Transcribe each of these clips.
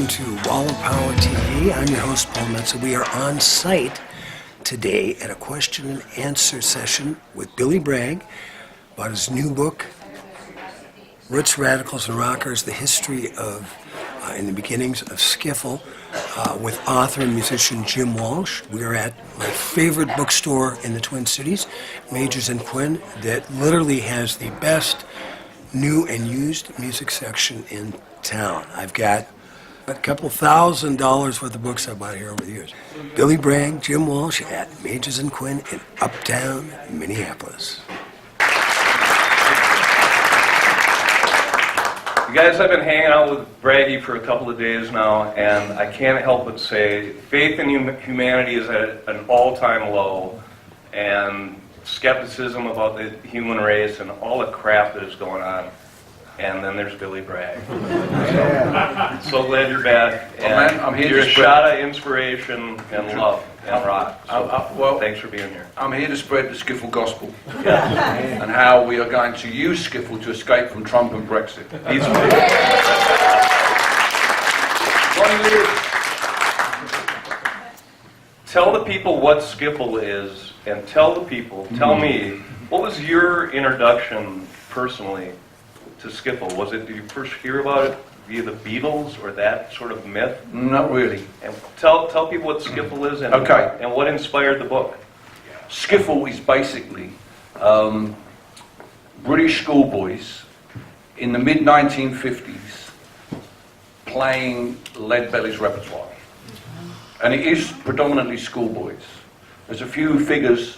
welcome to Wall of Power TV. I'm your host, Paul Metza. We are on site today at a question and answer session with Billy Bragg about his new book, Roots, Radicals, and Rockers, The History of and the Beginnings of Skiffle, with author and musician Jim Walsh. We are at my favorite bookstore in the Twin Cities, Magers Quinn, that literally has the best new and used music section in town. I've got a couple $1,000s worth of books I've bought here over the years. Billy Bragg, Jim Walsh at Magers Quinn in Uptown, Minneapolis. You guys, I've been hanging out with Braggy for a couple of days now, and I can't help but say faith in humanity is at an all-time low, and skepticism about the human race and all the crap that is going on. And then there's Billy Bragg. So glad you're back. And I'm here you're to a shot of inspiration and love and rock. So well, thanks for being here. I'm here to spread the Skiffle gospel and how we are going to use Skiffle to escape from Trump and Brexit. Tell the people what Skiffle is, and tell me, what was your introduction personally to Skiffle? Did you first hear about it via the Beatles or that sort of myth? Not really. And tell people what Skiffle is and what inspired the book. Skiffle is basically British schoolboys in the mid-1950s playing Leadbelly's repertoire. And it is predominantly schoolboys. There's a few figures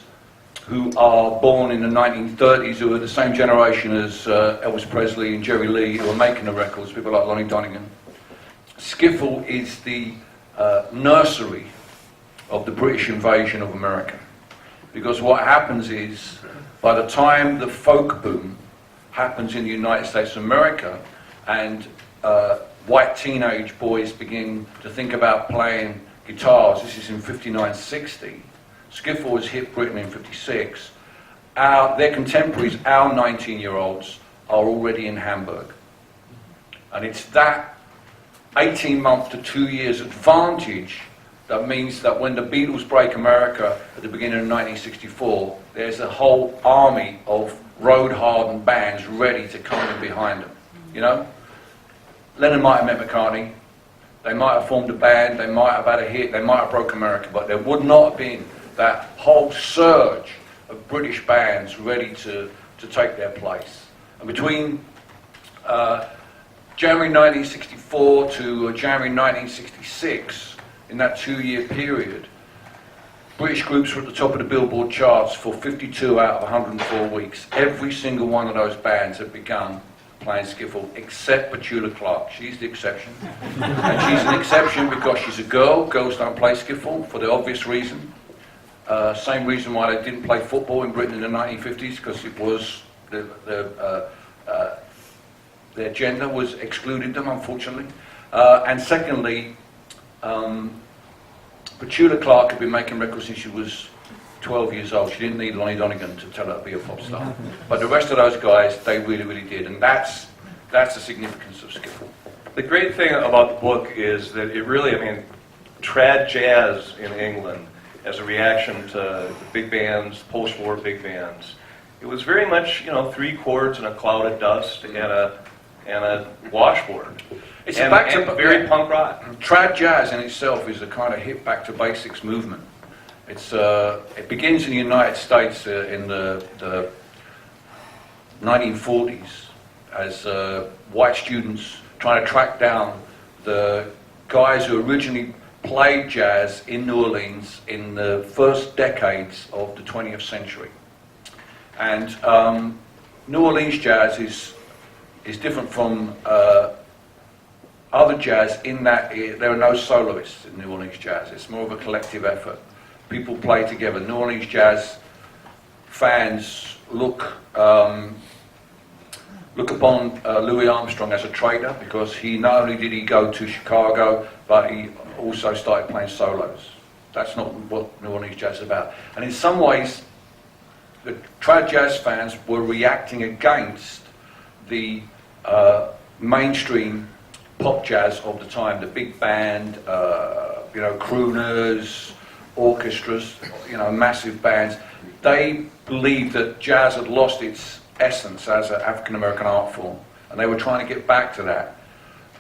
who are born in the 1930s who are the same generation as Elvis Presley and Jerry Lee, who are making the records, people like Lonnie Donegan. Skiffle is the nursery of the British invasion of America. Because what happens is, by the time the folk boom happens in the United States of America, and white teenage boys begin to think about playing guitars, this is in 59-60, Skiffle has hit Britain in 56. Their contemporaries, our 19-year-olds, are already in Hamburg. And it's that 18-month to 2 years advantage that means that when the Beatles break America at the beginning of 1964, there's a whole army of road-hardened bands ready to come in behind them. You know? Lennon might have met McCartney, they might have formed a band, they might have had a hit, they might have broke America, but there would not have been that whole surge of British bands ready to take their place. And between January 1964 to January 1966, in that 2-year period, British groups were at the top of the Billboard charts for 52 out of 104 weeks. Every single one of those bands had begun playing Skiffle, except Petula Clark. She's the exception. And she's an exception because she's a girl. Girls don't play Skiffle for the obvious reason. Same reason why they didn't play football in Britain in the 1950s, because it was their gender was excluded them, unfortunately. And secondly, Petula Clark had been making records since she was 12 years old. She didn't need Lonnie Donegan to tell her to be a pop star. But the rest of those guys, they really, really did. And that's the significance of Skiffle. The great thing about the book is that it really, trad jazz in England as a reaction to the big bands, post-war big bands. It was very much, 3 chords and a cloud of dust and a washboard. It's back to very punk rock. Trad jazz in itself is a kind of hit back to basics movement. It begins in the United States in the 1940s as white students trying to track down the guys who originally played jazz in New Orleans in the first decades of the 20th century. And New Orleans jazz is different from other jazz in that there are no soloists in New Orleans jazz. It's more of a collective effort. People play together. New Orleans jazz fans look upon Louis Armstrong as a traitor, because he not only did he go to Chicago, but he also started playing solos. That's not what New Orleans jazz is about. And in some ways, the trad jazz fans were reacting against the mainstream pop jazz of the time, the big band, you know, crooners, orchestras, you know, massive bands. They believed that jazz had lost its essence as an African-American art form, and they were trying to get back to that.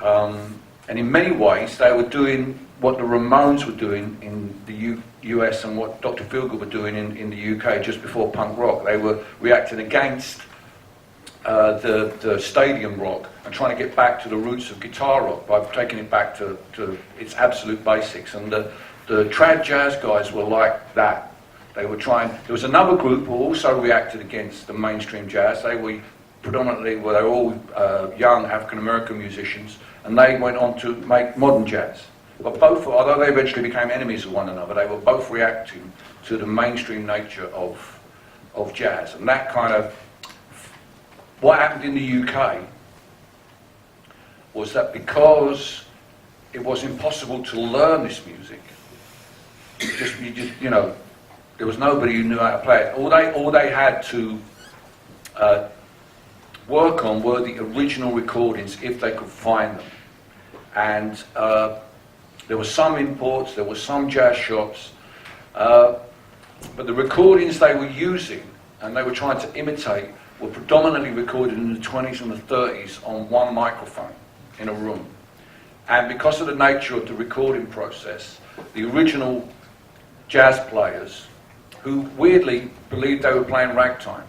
And in many ways, they were doing what the Ramones were doing in the US and what Dr. Feelgood were doing in the UK just before punk rock. They were reacting against the stadium rock and trying to get back to the roots of guitar rock by taking it back to its absolute basics. And the trad jazz guys were like that. They were trying. There was another group who also reacted against the mainstream jazz. They were predominantly, well, they were all young African American musicians, and they went on to make modern jazz. But both, although they eventually became enemies of one another, they were both reacting to the mainstream nature of jazz. And that kind of, what happened in the UK was that because it was impossible to learn this music, you know, there was nobody who knew how to play it. All they had to work on were the original recordings if they could find them. And there were some imports, there were some jazz shops, but the recordings they were using and they were trying to imitate were predominantly recorded in the 20s and the 30s on one microphone in a room. And because of the nature of the recording process, the original jazz players, who weirdly believed they were playing ragtime.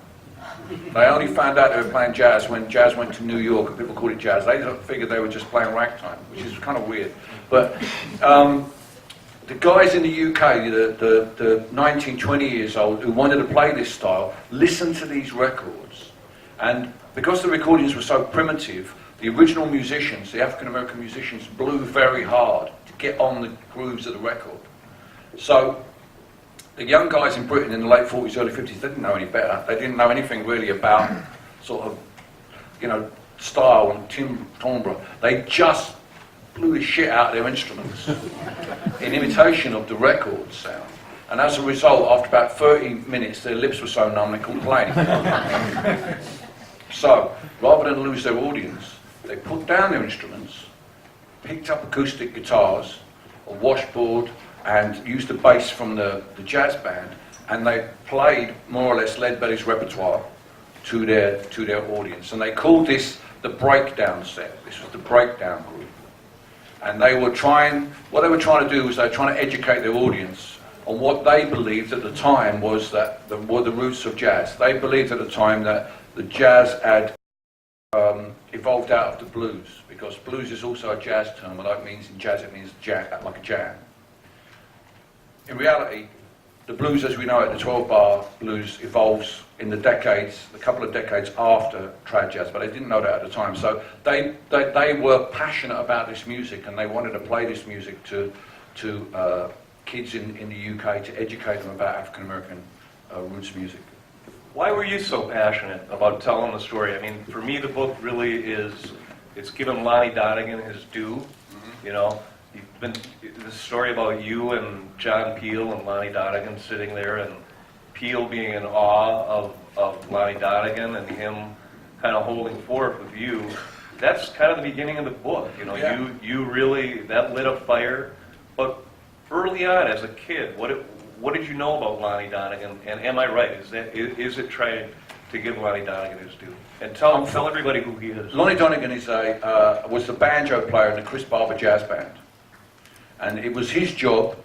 They only found out they were playing jazz when jazz went to New York and people called it jazz. They figured they were just playing ragtime, which is kind of weird. But the guys in the UK, the 19, 20 years old, who wanted to play this style, listened to these records. And because the recordings were so primitive, the original musicians, the African-American musicians, blew very hard to get on the grooves of the record. So the young guys in Britain in the late 40s, early 50s, they didn't know any better. They didn't know anything really about sort of, you know, style and timbre. They just blew the shit out of their instruments in imitation of the record sound. And as a result, after about 30 minutes, their lips were so numb they couldn't play anything. So, rather than lose their audience, they put down their instruments, picked up acoustic guitars, a washboard, and used the bass from the jazz band, and they played more or less Leadbelly's repertoire to their audience. And they called this the breakdown set. This was the breakdown group. And they were what they were trying to do was they were trying to educate their audience on what they believed at the time was that were the roots of jazz. They believed at the time that the jazz had evolved out of the blues, because blues is also a jazz term, although it means in jazz it means like a jam. In reality, the blues as we know it, the 12-bar blues, evolves in the couple of decades after trad jazz, but they didn't know that at the time. So they were passionate about this music, and they wanted to play this music to kids in the UK to educate them about African-American roots music. Why were you so passionate about telling the story? I mean, for me, the book really it's given Lonnie Donegan his due, you know. This story about you and John Peel and Lonnie Donegan sitting there, and Peel being in awe of Lonnie Donegan and him kind of holding forth with you. That's kind of the beginning of the book. You know, yeah. You really, that lit a fire. But early on as a kid, what did you know about Lonnie Donegan? And am I right? Is it trying to give Lonnie Donegan his due? And tell everybody who he is. Lonnie Donegan was the banjo player in the Chris Barber Jazz Band. And it was his job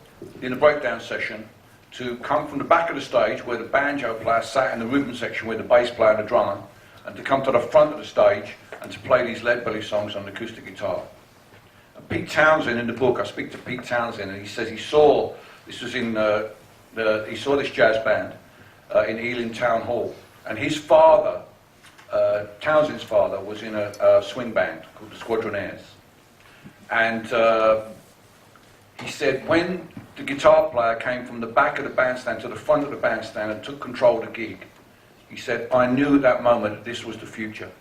in the breakdown session to come from the back of the stage where the banjo player sat in the rhythm section with the bass player and the drummer, and to come to the front of the stage and to play these Leadbelly songs on the acoustic guitar. And Pete Townsend, in the book, I speak to Pete Townsend, and he says he saw, this was in, he saw this jazz band in Ealing Town Hall, and his father, Townsend's father, was in a swing band called the Squadronaires. And he said when the guitar player came from the back of the bandstand to the front of the bandstand and took control of the gig, he said, I knew at that moment that this was the future.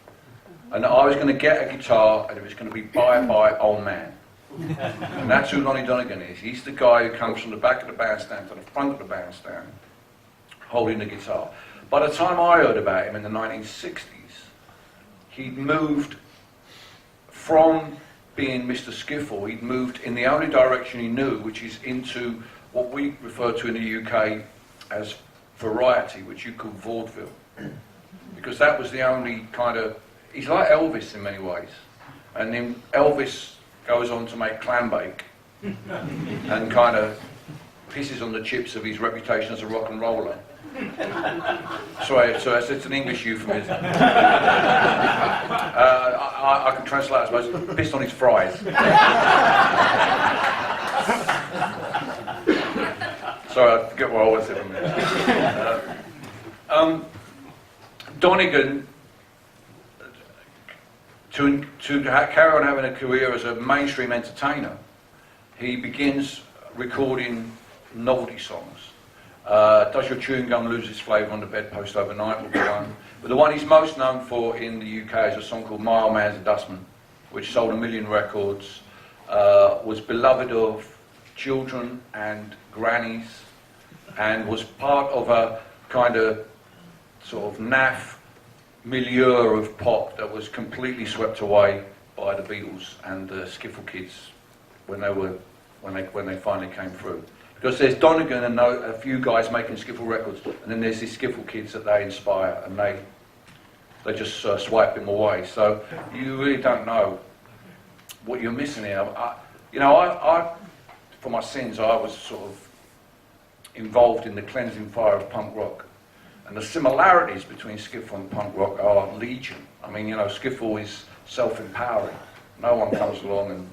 And that I was going to get a guitar and it was going to be bye-bye old man. And that's who Lonnie Donegan is. He's the guy who comes from the back of the bandstand to the front of the bandstand holding the guitar. By the time I heard about him in the 1960s, he'd moved from being Mr. Skiffle, he'd moved in the only direction he knew, which is into what we refer to in the UK as variety, which you call vaudeville. Because that was the only kind of... He's like Elvis in many ways. And then Elvis goes on to make clam bake and kind of pisses on the chips of his reputation as a rock and roller. Sorry, it's an English euphemism. I can translate, I suppose, pissed on his fries. Sorry, I forget what I was saying. Donegan, to carry on having a career as a mainstream entertainer, he begins recording novelty songs. Does Your Chewing Gum Lose Its Flavour on the Bedpost Overnight will be one. But the one he's most known for in the UK is a song called My Old Man's a Dustman, which sold 1 million records, was beloved of children and grannies, and was part of a kind of sort of naff milieu of pop that was completely swept away by the Beatles and the Skiffle kids when they finally came through. Because there's Donegan and a few guys making Skiffle records, and then there's these Skiffle kids that they inspire, and they just swipe them away. So you really don't know what you're missing here. I, for my sins, I was sort of involved in the cleansing fire of punk rock. And the similarities between Skiffle and punk rock are legion. I mean, Skiffle is self-empowering. No one comes along and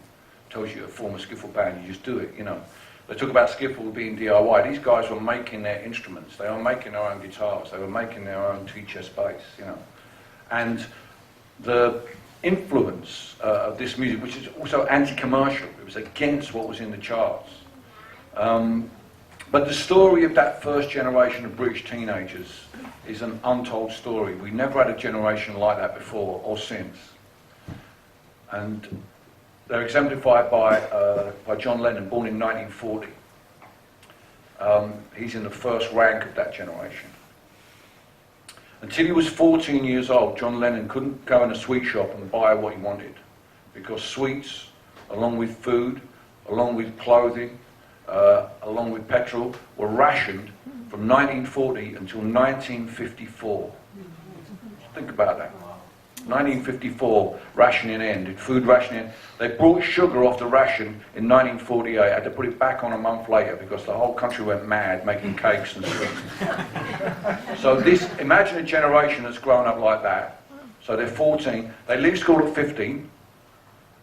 tells you to form a Skiffle band, you just do it, They talk about Skiffle being DIY. These guys were making their instruments. They were making their own guitars. They were making their own two-chest bass, And the influence of this music, which is also anti-commercial, it was against what was in the charts. But the story of that first generation of British teenagers is an untold story. We never had a generation like that before or since. And they're exemplified by John Lennon, born in 1940. He's in the first rank of that generation. Until he was 14 years old, John Lennon couldn't go in a sweet shop and buy what he wanted, because sweets, along with food, along with clothing, along with petrol, were rationed from 1940 until 1954. Think about that. 1954, rationing ended, food rationing. They brought sugar off the ration in 1948, had to put it back on a month later because the whole country went mad making cakes and sweets. So imagine a generation that's grown up like that. So they're 14, they leave school at 15,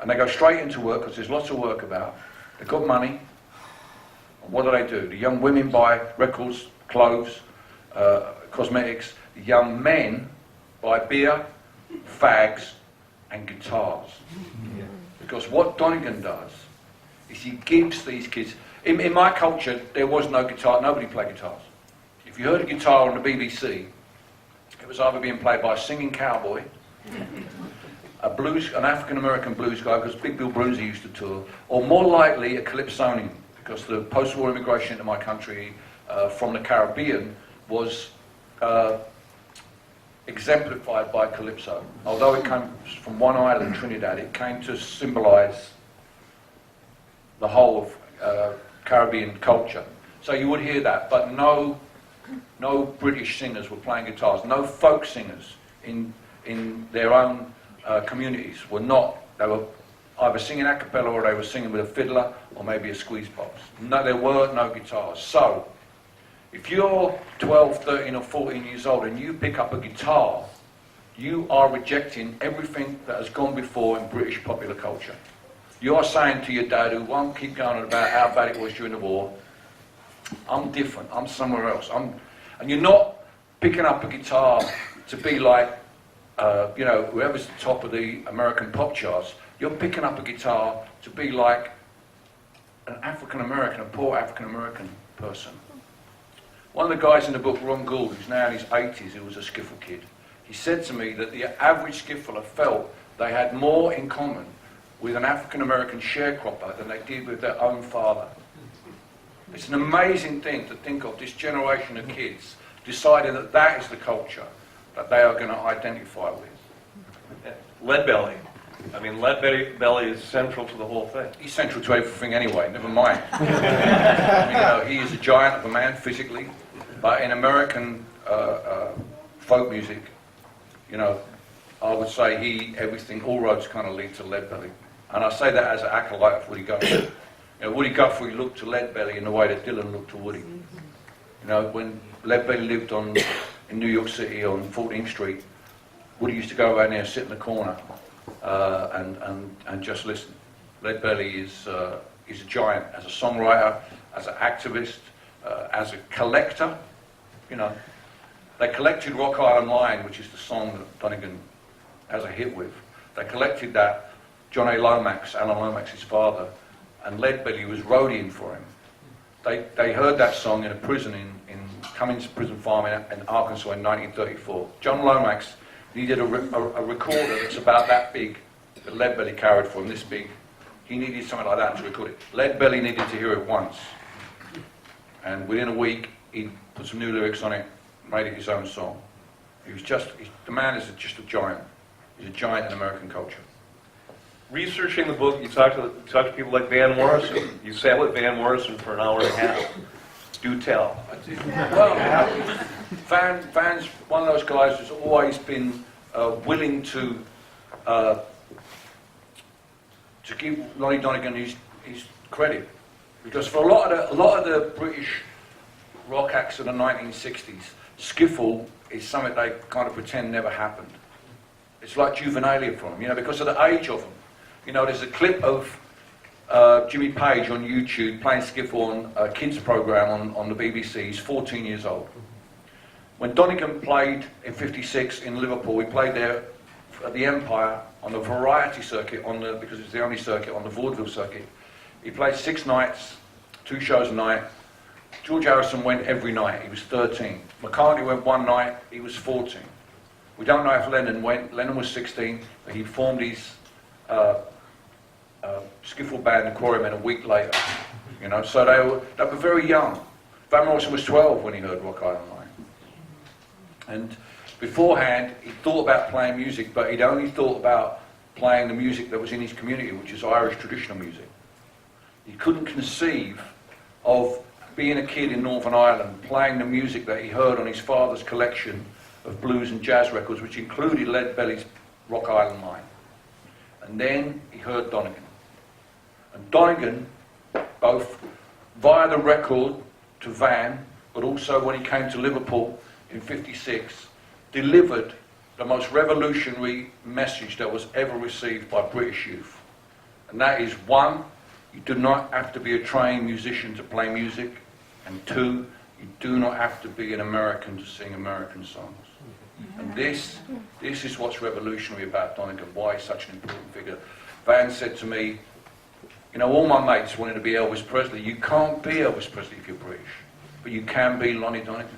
and they go straight into work because there's lots of work about. They've got money. And what do? The young women buy records, clothes, cosmetics. The young men buy beer, fags and guitars. Because what Donegan does is he gives these kids... In my culture, there was no guitar, nobody played guitars. If you heard a guitar on the BBC, it was either being played by a singing cowboy, an African-American blues guy, because Big Bill Brunsey used to tour, or more likely a calypsonian, because the post-war immigration into my country from the Caribbean was exemplified by calypso. Although it came from one island, Trinidad, it came to symbolise the whole of Caribbean culture. So you would hear that, but no British singers were playing guitars. No folk singers in their own communities were not. They were either singing a cappella or they were singing with a fiddler or maybe a squeeze box. No, there were no guitars. So if you're 12, 13 or 14 years old and you pick up a guitar, you are rejecting everything that has gone before in British popular culture. You are saying to your dad, who won't keep going on about how bad it was during the war, I'm different, I'm somewhere else. And you're not picking up a guitar to be like, whoever's the top of the American pop charts. You're picking up a guitar to be like an African-American, a poor African-American person. One of the guys in the book, Ron Gould, who's now in his 80s, who was a Skiffle kid, he said to me that the average Skiffler felt they had more in common with an African-American sharecropper than they did with their own father. It's an amazing thing to think of, this generation of kids deciding that that is the culture that they are going to identify with. Leadbelly. I mean, Leadbelly is central to the whole thing. He's central to everything anyway, never mind. He is a giant of a man physically, but in American folk music, I would say everything, all roads kind of lead to Leadbelly. And I say that as an acolyte of Woody Guthrie. Woody Guthrie looked to Leadbelly in the way that Dylan looked to Woody. When Leadbelly lived in New York City on 14th Street, Woody used to go around there, sit in the corner, and just listen. Leadbelly is a giant as a songwriter, as an activist, as a collector. They collected Rock Island Line, which is the song that Donegan has a hit with. They collected that. John A. Lomax, Alan Lomax's father, and Leadbelly was roadieing for him. They heard that song in a prison in Cummings Prison Farm in Arkansas in 1934. John Lomax needed a recorder that's about that big, that Leadbelly carried for him, this big. He needed something like that to record it. Leadbelly needed to hear it once. And within a week, he put some new lyrics on it, made it his own song. The man is just a giant. He's a giant in American culture. Researching the book, you talk to people like Van Morrison. You sat with Van Morrison for an hour and a half. Do tell. Well, Van's one of those guys who's always been willing to give Lonnie Donegan his credit, because for a lot of the British rock acts of the 1960s, skiffle is something they kind of pretend never happened. It's like juvenilia for them, because of the age of them. There's a clip of Jimmy Page on YouTube playing skiffle on a kids program on the BBC. He's 14 years old. When Donegan played in '56 in Liverpool, he played there at the Empire on the variety circuit, because it's the only circuit on the vaudeville circuit. He played 6 nights, 2 shows a night. George Harrison went every night. He was 13. McCartney went one night. He was 14. We don't know if Lennon went. Lennon was 16, but he formed his skiffle band, the Quarrymen, a week later. So they were very young. Van Morrison was 12 when he heard Rock Island Line. And beforehand, he thought about playing music, but he'd only thought about playing the music that was in his community, which is Irish traditional music. He couldn't conceive of being a kid in Northern Ireland, playing the music that he heard on his father's collection of blues and jazz records, which included Leadbelly's Rock Island Line. And then he heard Donegan. And Donegan, both via the record to Van, but also when he came to Liverpool in '56, delivered the most revolutionary message that was ever received by British youth. And that is, 1, you do not have to be a trained musician to play music, and 2, you do not have to be an American to sing American songs. And this is what's revolutionary about Donegan, why he's such an important figure. Van said to me, all my mates wanted to be Elvis Presley. You can't be Elvis Presley if you're British, but you can be Lonnie Donegan.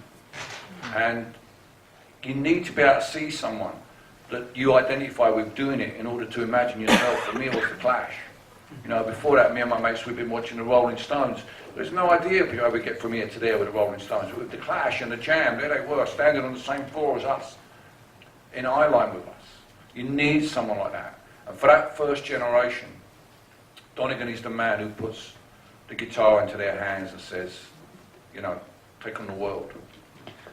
And you need to be able to see someone that you identify with doing it in order to imagine yourself. For me, it was the Clash. Before that, me and my mates, we've been watching the Rolling Stones. There's no idea how we get from here to there with the Rolling Stones. With the Clash and the Jam, there they were, standing on the same floor as us, in eye line with us. You need someone like that. And for that first generation, Donegan is the man who puts the guitar into their hands and says, take on the world.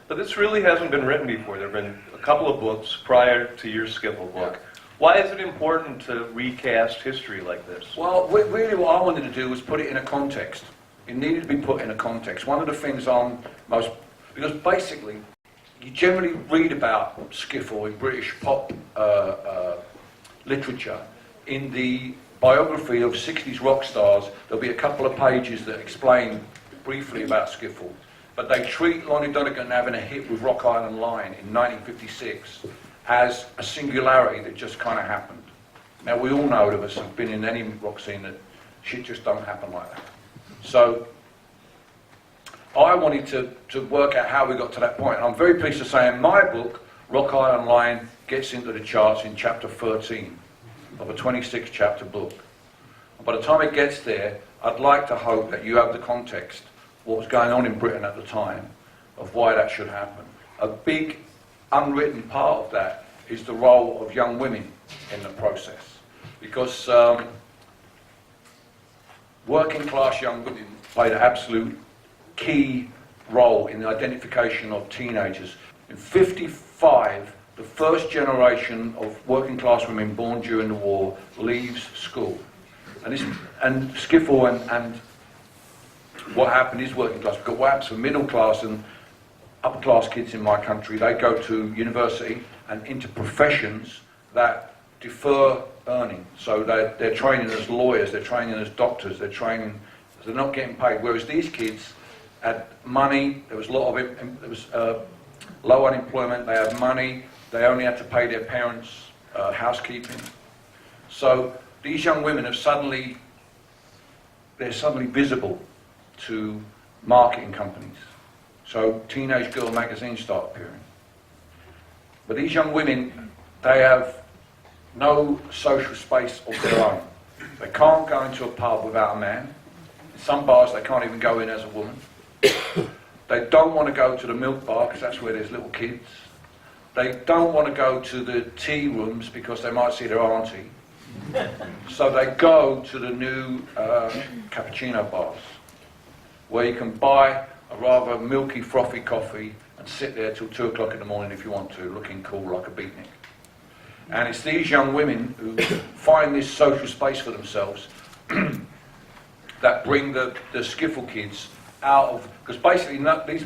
But this really hasn't been written before. There have been a couple of books prior to your Skiffle book. Yeah. Why is it important to recast history like this? Well, really what I wanted to do was put it in a context. It needed to be put in a context. One of the things because basically, you generally read about skiffle in British pop literature. In the biography of 60s rock stars, there'll be a couple of pages that explain briefly about skiffle. But they treat Lonnie Donegan having a hit with Rock Island Line in 1956 as a singularity that just kind of happened. Now, we all know of us who've been in any rock scene that shit just don't happen like that. So I wanted to work out how we got to that point. And I'm very pleased to say in my book, Rock Island Line gets into the charts in chapter 13 of a 26-chapter book. And by the time it gets there, I'd like to hope that you have the context, what was going on in Britain at the time, of why that should happen. A big unwritten part of that is the role of young women in the process. because working class young women played an absolute key role in the identification of teenagers. In 55, the first generation of working class women born during the war leaves school. And Skiffle and what happened is working class, because what happens for middle class and upper class kids in my country, they go to university and into professions that defer earning. So they're training as lawyers, they're training as doctors, they're not getting paid. Whereas these kids had money, there was a lot of it, there was low unemployment, they had money, they only had to pay their parents housekeeping. So these young women they're suddenly visible to marketing companies. So teenage girl magazines start appearing. But these young women, they have no social space of their own. They can't go into a pub without a man. In some bars they can't even go in as a woman. They don't want to go to the milk bar because that's where there's little kids. They don't want to go to the tea rooms because they might see their auntie. So they go to the new cappuccino bars, where you can buy a rather milky, frothy coffee and sit there till 2 o'clock in the morning if you want to, looking cool like a beatnik. And it's these young women who find this social space for themselves that bring the Skiffle kids out of, because basically these,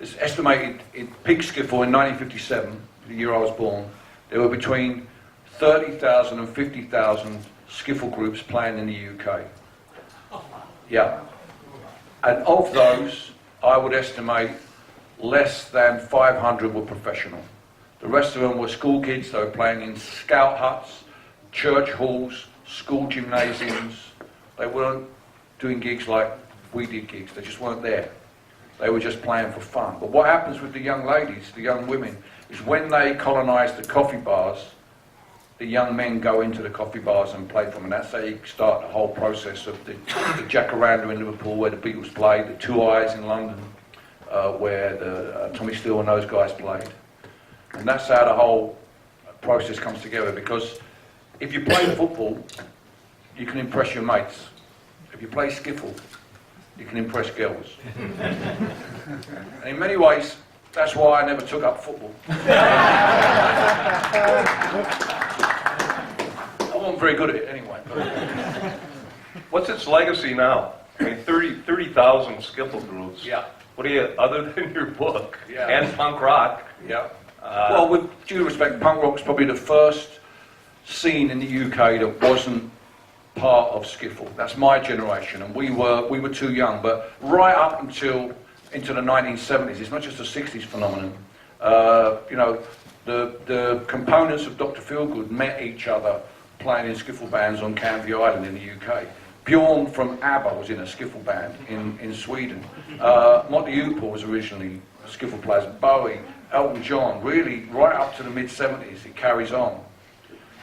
it's estimated in peak Skiffle in 1957, the year I was born, there were between 30,000 and 50,000 Skiffle groups playing in the UK. Yeah. And of those, I would estimate less than 500 were professional. The rest of them were school kids. They were playing in scout huts, church halls, school gymnasiums. They weren't doing gigs like we did gigs. They just weren't there. They were just playing for fun. But what happens with the young ladies, the young women, is when they colonise the coffee bars, the young men go into the coffee bars and play for them. And that's how you start the whole process of the Jacaranda in Liverpool, where the Beatles played, the Two Eyes in London, where the Tommy Steele and those guys played. And that's how the whole process comes together, because if you play football, you can impress your mates. If you play skiffle, you can impress girls. And in many ways, that's why I never took up football. I wasn't very good at it anyway. What's its legacy now? I mean, 30,000 Skiffle groups. Yeah. What do you, other than your book Yeah. and punk rock? Yeah. Well, with due respect, punk rock was probably the first scene in the UK that wasn't part of Skiffle. That's my generation, and we were too young. But right up until into the 1970s, it's not just a 60s phenomenon. The components of Dr. Feelgood met each other playing in skiffle bands on Canvey Island in the UK. Bjorn from ABBA was in a skiffle band in Sweden. Motley Hoople was originally skiffle players. Bowie, Elton John, really right up to the mid-70s, it carries on.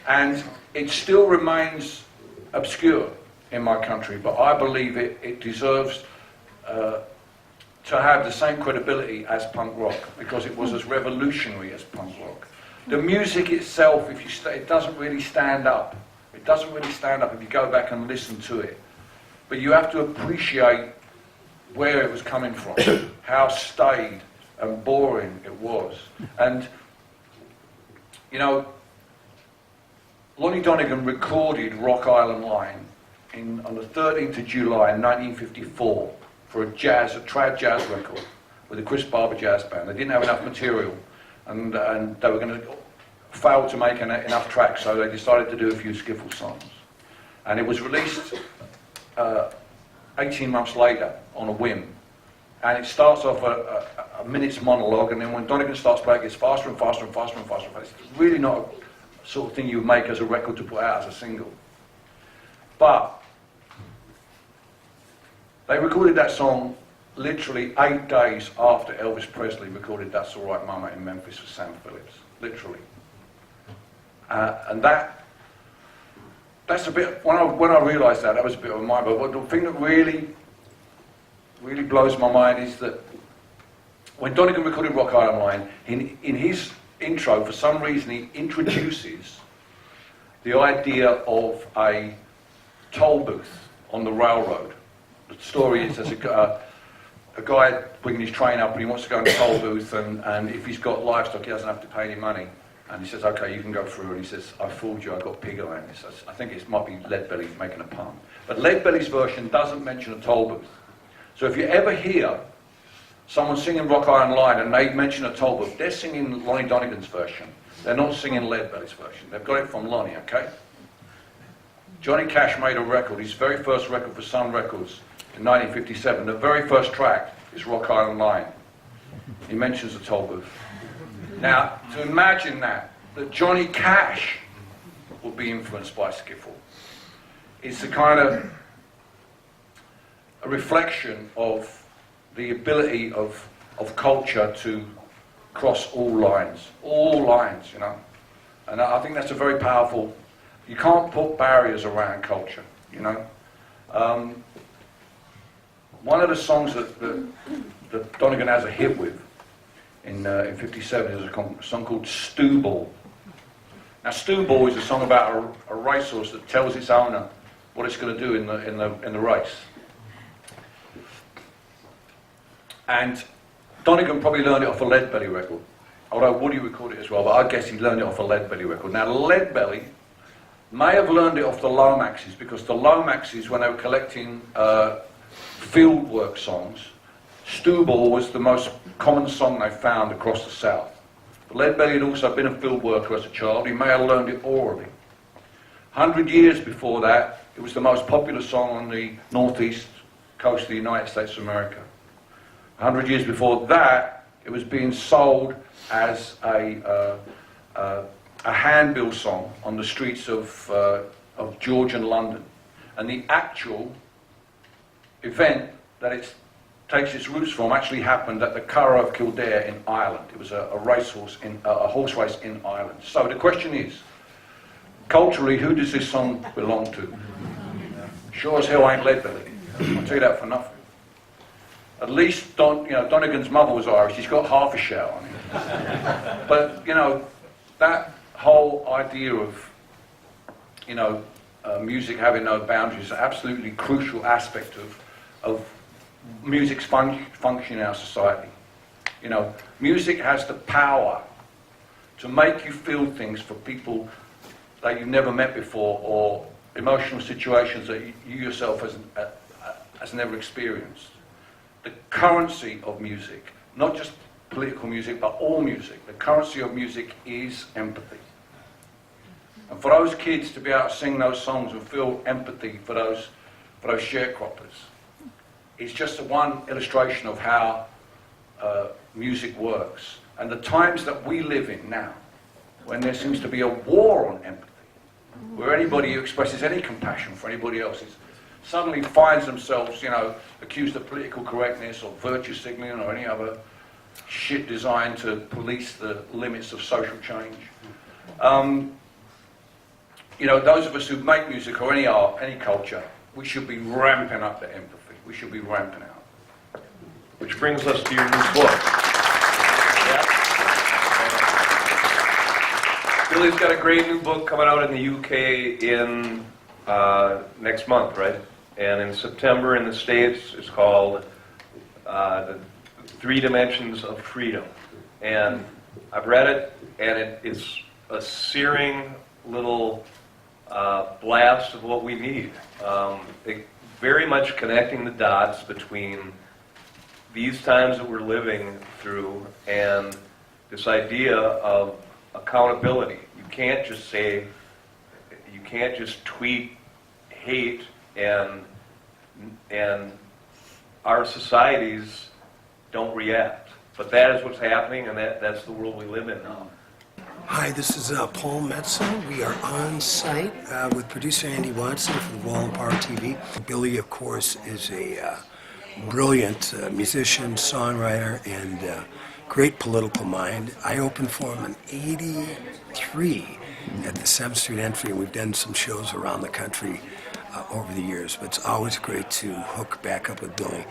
And it still remains obscure in my country, but I believe it deserves to have the same credibility as punk rock, because it was as revolutionary as punk rock. The music itself, it doesn't really stand up. It doesn't really stand up if you go back and listen to it. But you have to appreciate where it was coming from, how staid and boring it was. And, Lonnie Donegan recorded Rock Island Line on the 13th of July in 1954 for a trad jazz record with the Chris Barber Jazz Band. They didn't have enough material, and they were going to fail to make enough tracks, so they decided to do a few skiffle songs. And it was released 18 months later on a whim. And it starts off a minute's monologue, and then when Donegan starts playing, it gets faster and faster and faster and faster and faster. It's really not a sort of thing you would make as a record to put out as a single. But they recorded that song literally 8 days after Elvis Presley recorded That's All Right Mama in Memphis for Sam Phillips, literally. And that's a bit, when I realised that was a bit of a mind blow. But the thing that really blows my mind is that when Donegan recorded Rock Island Line, in his intro, for some reason, he introduces the idea of a toll booth on the railroad. The story is there's a guy bringing his train up and he wants to go in the toll booth, and if he's got livestock he doesn't have to pay any money. And he says, okay, you can go through. And he says, I fooled you, I got pig iron. I think it might be Leadbelly making a pun. But Leadbelly's version doesn't mention a toll booth. So if you ever hear someone singing Rock Iron Line and they mention a toll booth, they're singing Lonnie Donegan's version. They're not singing Leadbelly's version. They've got it from Lonnie, okay? Johnny Cash made a record, his very first record for Sun Records in 1957. The very first track is Rock Iron Line. He mentions a toll booth. Now, to imagine that Johnny Cash would be influenced by Skiffle, it's a kind of a reflection of the ability of culture to cross all lines, you know. And I think that's a very powerful, you can't put barriers around culture, you know. One of the songs that Donegan has a hit with in 57 is a song called Stew Ball. Now Stew Ball is a song about a racehorse that tells its owner what it's going to do in the race. And Donegan probably learned it off a Leadbelly record, although Woody recorded it as well, but I guess he learned it off a Leadbelly record. Now Leadbelly may have learned it off the Lomaxes, because the Lomaxes, when they were collecting fieldwork songs, Stew Ball was the most common song they found across the South. But Leadbelly had also been a field worker as a child. He may have learned it orally. 100 years before that, it was the most popular song on the northeast coast of the United States of America. 100 years before that, it was being sold as a handbill song on the streets of Georgian London. And the actual event that it takes its roots from actually happened at the Curragh of Kildare in Ireland. It was a horse race in Ireland. So the question is, culturally, who does this song belong to? Sure as hell ain't Leadbelly. I'll tell you that for nothing. At least Donegan's mother was Irish. He's got half a shout on him. But that whole idea of music having no boundaries is an absolutely crucial aspect of music's function in our society. Music has the power to make you feel things for people that you've never met before, or emotional situations that you yourself has never experienced. The currency of music, not just political music, but all music, the currency of music is empathy. And for those kids to be able to sing those songs and feel empathy for those sharecroppers, it's just one illustration of how music works. And the times that we live in now, when there seems to be a war on empathy, where anybody who expresses any compassion for anybody else suddenly finds themselves, accused of political correctness or virtue signaling or any other shit designed to police the limits of social change. Those of us who make music or any art, any culture, we should be ramping up the empathy. We should be ramping out. Which brings us to your new book. Yeah. Billy's got a great new book coming out in the UK in next month, right? And in September in the States, it's called The Three Dimensions of Freedom. And I've read it, and it's a searing little blast of what we need. Very much connecting the dots between these times that we're living through and this idea of accountability. You can't just tweet hate, and our societies don't react. But that is what's happening, and that's the world we live in now. Hi, this is Paul Metzel. We are on site with producer Andy Watson for the Wall and Power TV. Billy, of course, is a brilliant musician, songwriter, and great political mind. I opened for him in '83 at the 7th Street Entry, and we've done some shows around the country over the years. But it's always great to hook back up with Billy.